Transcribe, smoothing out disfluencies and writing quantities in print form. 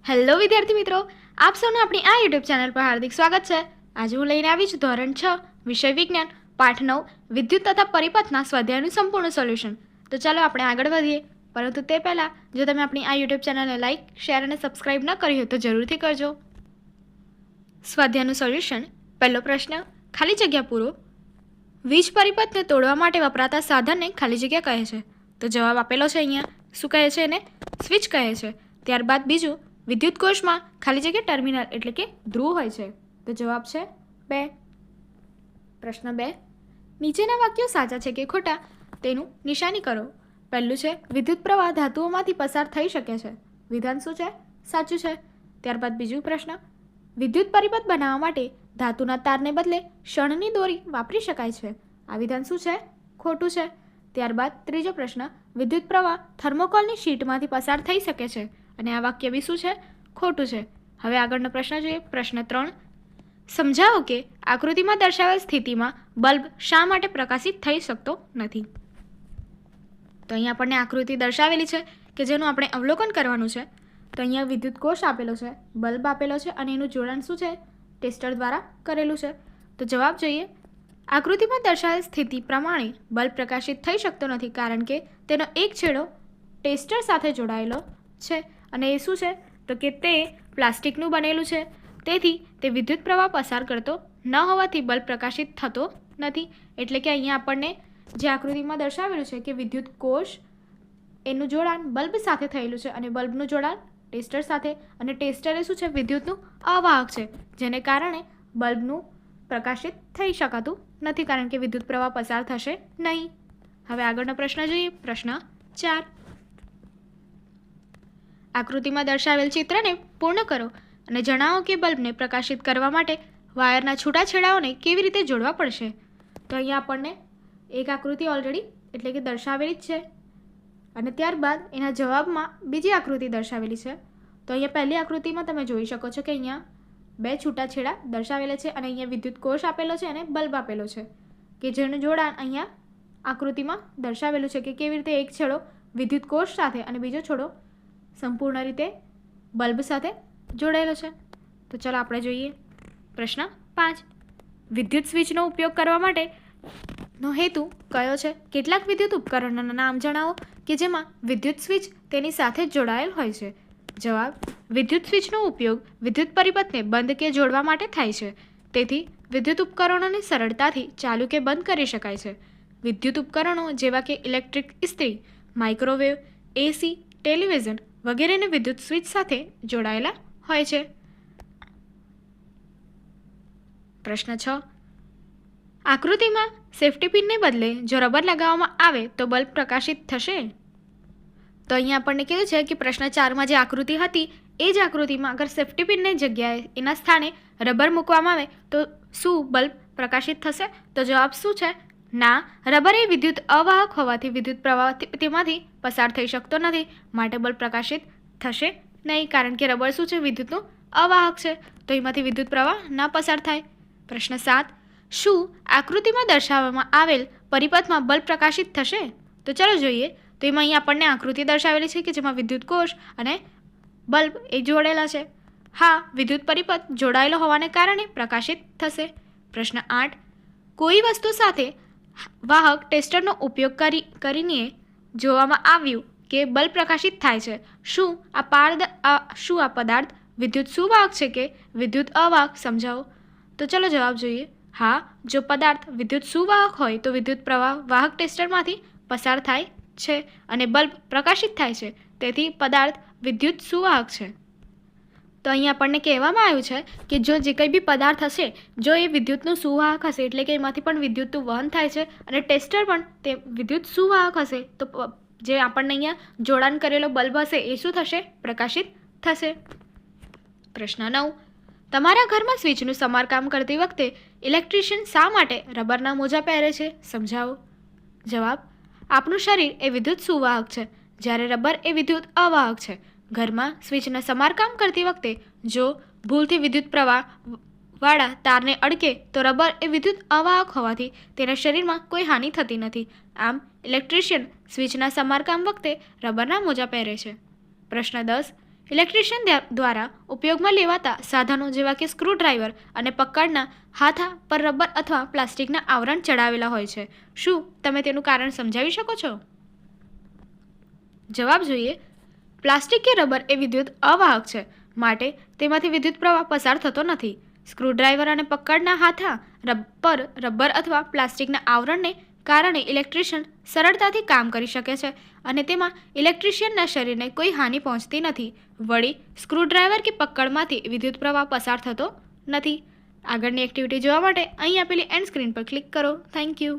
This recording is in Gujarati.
હેલો વિદ્યાર્થી મિત્રો, આપ સૌનું આપણી આ યુટ્યુબ ચેનલ પર હાર્દિક સ્વાગત છે। આજે હું લઈને આવી છું ધોરણ 6 વિષય વિજ્ઞાન પાઠ 9 વિદ્યુત તથા પરિપથના સ્વાધ્યાયનું સંપૂર્ણ સોલ્યુશન। તો ચાલો આપણે આગળ વધીએ, પરંતુ તે પહેલાં જો તમે આપણી આ યુટ્યુબ ચેનલને લાઇક, શેર અને સબસ્ક્રાઇબ ન કરી હોય તો જરૂરથી કરજો। સ્વાધ્યાયનું સોલ્યુશન। પહેલો પ્રશ્ન, ખાલી જગ્યા પૂરો। વીજ પરિપથને તોડવા માટે વપરાતા સાધનને ખાલી જગ્યા કહે છે। તો જવાબ આપેલો છે અહીંયા। શું કહે છે એને? સ્વિચ કહે છે। ત્યારબાદ બીજું, વિદ્યુત કોષમાં ખાલી જગ્યા ટર્મિનલ એટલે કે ધ્રુવ હોય છે। તો જવાબ છે 2। પ્રશ્ન 2, નીચેના વાક્યો સાચા છે કે ખોટા તેનું નિશાની કરો। પહેલું છે, વિદ્યુત પ્રવાહ ધાતુઓમાંથી પસાર થઈ શકે છે। વિધાન શું છે? સાચું છે। ત્યારબાદ બીજું પ્રશ્ન, વિદ્યુત પરિપથ બનાવવા માટે ધાતુના તારને બદલે શણની દોરી વાપરી શકાય છે। આ વિધાન શું છે? ખોટું છે। ત્યારબાદ ત્રીજો પ્રશ્ન, વિદ્યુત પ્રવાહ થર્મોકોલની શીટમાંથી પસાર થઈ શકે છે અને આ વાક્ય બી શું છે? ખોટું છે। હવે આગળનો પ્રશ્ન જોઈએ। પ્રશ્ન 3, સમજાવો કે આકૃતિમાં દર્શાવેલ સ્થિતિમાં બલ્બ શા માટે પ્રકાશિત થઈ શકતો નથી। તો અહીંયા આપણને આકૃતિ દર્શાવેલી છે કે જેનું આપણે અવલોકન કરવાનું છે। તો અહીંયા વિદ્યુત કોષ આપેલો છે, બલ્બ આપેલો છે અને એનું જોડાણ શું છે? ટેસ્ટર દ્વારા કરેલું છે। તો જવાબ જોઈએ। આકૃતિમાં દર્શાવેલ સ્થિતિ પ્રમાણે બલ્બ પ્રકાશિત થઈ શકતો નથી કારણ કે તેનો એક છેડો ટેસ્ટર સાથે જોડાયેલો છે અને એ શું છે? તો કે તે પ્લાસ્ટિકનું બનેલું છે, તેથી તે વિદ્યુત પ્રવાહ પસાર કરતો ન હોવાથી બલ્બ પ્રકાશિત થતો નથી। એટલે કે અહીંયા આપણને જે આકૃતિમાં દર્શાવેલું છે કે વિદ્યુત કોષ એનું જોડાણ બલ્બ સાથે થયેલું છે અને બલ્બનું જોડાણ ટેસ્ટર સાથે, અને ટેસ્ટર એ શું છે? વિદ્યુતનું અવાહક છે, જેને કારણે બલ્બનું પ્રકાશિત થઈ શકાતું નથી કારણ કે વિદ્યુત પ્રવાહ પસાર થશે નહીં। હવે આગળનો પ્રશ્ન જોઈએ। પ્રશ્ન 4, આકૃતિમાં દર્શાવેલ ચિત્રને પૂર્ણ કરો અને જણાવો કે બલ્બને પ્રકાશિત કરવા માટે વાયરના છૂટાછેડાઓને કેવી રીતે જોડવા પડશે। તો અહીંયા આપણને એક આકૃતિ ઓલરેડી એટલે કે દર્શાવેલી જ છે અને ત્યારબાદ એના જવાબમાં બીજી આકૃતિ દર્શાવેલી છે। તો અહીંયા પહેલી આકૃતિમાં તમે જોઈ શકો છો કે અહીંયા બે છૂટાછેડા દર્શાવેલા છે અને અહીંયા વિદ્યુત કોષ આપેલો છે અને બલ્બ આપેલો છે કે જેનું જોડાણ અહીંયા આકૃતિમાં દર્શાવેલું છે કે કેવી રીતે એક છેડો વિદ્યુત કોષ સાથે અને બીજો છેડો સંપૂર્ણ રીતે બલ્બ સાથે જોડાયેલો છે। તો ચાલો આપણે જોઈએ। પ્રશ્ન 5, વિદ્યુત સ્વિચનો ઉપયોગ કરવા માટેનો હેતુ કયો છે? કેટલાક વિદ્યુત ઉપકરણોના નામ જણાવો કે જેમાં વિદ્યુત સ્વિચ તેની સાથે જ જોડાયેલ હોય છે। જવાબ, વિદ્યુત સ્વિચનો ઉપયોગ વિદ્યુત પરિપથને બંધ કે જોડવા માટે થાય છે, તેથી વિદ્યુત ઉપકરણોને સરળતાથી ચાલુ કે બંધ કરી શકાય છે। વિદ્યુત ઉપકરણો જેવા કે ઇલેક્ટ્રિક ઇસ્ત્રી, માઇક્રોવેવ, એસી, ટેલિવિઝન વગેરેને વિદ્યુત સ્વિચ સાથે જોડાયેલા હોય છે। પ્રશ્ન 6, આકૃતિમાં સેફ્ટી પિનને બદલે જો રબર લગાવવામાં આવે તો બલ્બ પ્રકાશિત થશે। તો અહીંયા આપણને કીધું છે કે પ્રશ્ન 4માં જે આકૃતિ હતી એ જ આકૃતિમાં અગર સેફ્ટી પિનની જગ્યાએ એના સ્થાને રબર મૂકવામાં આવે તો શું બલ્બ પ્રકાશિત થશે? તો જવાબ શું છે? ના, રબર એ વિદ્યુત અવાહક હોવાથી વિદ્યુત પ્રવાહ તેમાંથી પસાર થઈ શકતો નથી, માટે બલ્બ પ્રકાશિત થશે નહીં કારણ કે રબર શું છે? વિદ્યુતનું અવાહક છે, તો એમાંથી વિદ્યુત પ્રવાહ ના પસાર થાય। પ્રશ્ન 7, શું આકૃતિમાં દર્શાવવામાં આવેલ પરિપથમાં બલ્બ પ્રકાશિત થશે? તો ચાલો જોઈએ। તો એમાં અહીં આપણને આકૃતિ દર્શાવેલી છે કે જેમાં વિદ્યુત કોષ અને બલ્બ એ જોડેલા છે। હા, વિદ્યુત પરિપથ જોડાયેલો હોવાને કારણે પ્રકાશિત થશે। પ્રશ્ન 8, કોઈ વસ્તુ સાથે વાહક ટેસ્ટરનો ઉપયોગ કરીને જોવામાં આવ્યું કે બલ્બ પ્રકાશિત થાય છે। શું આ પદાર્થ વિદ્યુત સુવાહક છે કે વિદ્યુત અવાહક? સમજાવો। તો ચલો જવાબ જોઈએ। હા, જો પદાર્થ વિદ્યુત સુવાહક હોય તો વિદ્યુત પ્રવાહ વાહક ટેસ્ટરમાંથી પસાર થાય છે અને બલ્બ પ્રકાશિત થાય છે, તેથી પદાર્થ વિદ્યુત સુવાહક છે। તો અહીં આપણને કહેવામાં આવ્યું છે કે જો જે કંઈ બી પદાર્થ હશે જો એ વિદ્યુતનું સુવાહક હશે એટલે કે એમાંથી પણ વિદ્યુતનું વહન થાય છે અને ટેસ્ટર પણ તે વિદ્યુત સુવાહક હશે તો જે આપણને અહીંયા જોડાણ કરેલો બલ્બ હશે એ શું થશે? પ્રકાશિત થશે। પ્રશ્ન 9, તમારા ઘરમાં સ્વિચનું સમારકામ કરતી વખતે ઇલેક્ટ્રિશિયન શા માટે રબરના મોજા પહેરે છે? સમજાવો। જવાબ, આપણું શરીર એ વિદ્યુત સુવાહક છે જ્યારે રબર એ વિદ્યુત અવાહક છે। ઘરમાં સ્વિચના સમારકામ કરતી વખતે જો ભૂલથી વિદ્યુત પ્રવાહ વાળા તારને અડકે તો રબર એ વિદ્યુત અવાહક હોવાથી તેના શરીરમાં કોઈ હાનિ થતી નથી, આમ ઇલેક્ટ્રિશિયન સ્વિચના સમારકામ વખતે રબરના મોજા પહેરે છે। પ્રશ્ન 10, ઇલેક્ટ્રિશિયન દ્વારા ઉપયોગમાં લેવાતા સાધનો જેવા કે સ્ક્રૂડ્રાઈવર અને પકડના હાથા પર રબર અથવા પ્લાસ્ટિકના આવરણ ચડાવેલા હોય છે. શું તમે તેનું કારણ સમજાવી શકો છો? જવાબ જોઈએ. પ્લાસ્ટિક કે રબર એ વિદ્યુત અવાહક છે, માટે તેમાંથી વિદ્યુત પ્રવાહ પસાર થતો નથી. સ્ક્રૂડ્રાઈવર અને પકડના હાથા પર રબર અથવા પ્લાસ્ટિકના આવરણને કારણે ઇલેક્ટ્રિશિયન સરળતાથી કામ કરી શકે છે અને તેમાં ઇલેક્ટ્રિશિયનના શરીરને કોઈ હાનિ પહોંચતી નથી. વળી સ્ક્રૂડ્રાઈવર કે પકડમાંથી વિદ્યુત પ્રવાહ પસાર થતો નથી. આગળની એક્ટિવિટી જોવા માટે અહીં આપેલી એન્ડ સ્ક્રીન પર ક્લિક કરો. Thank you.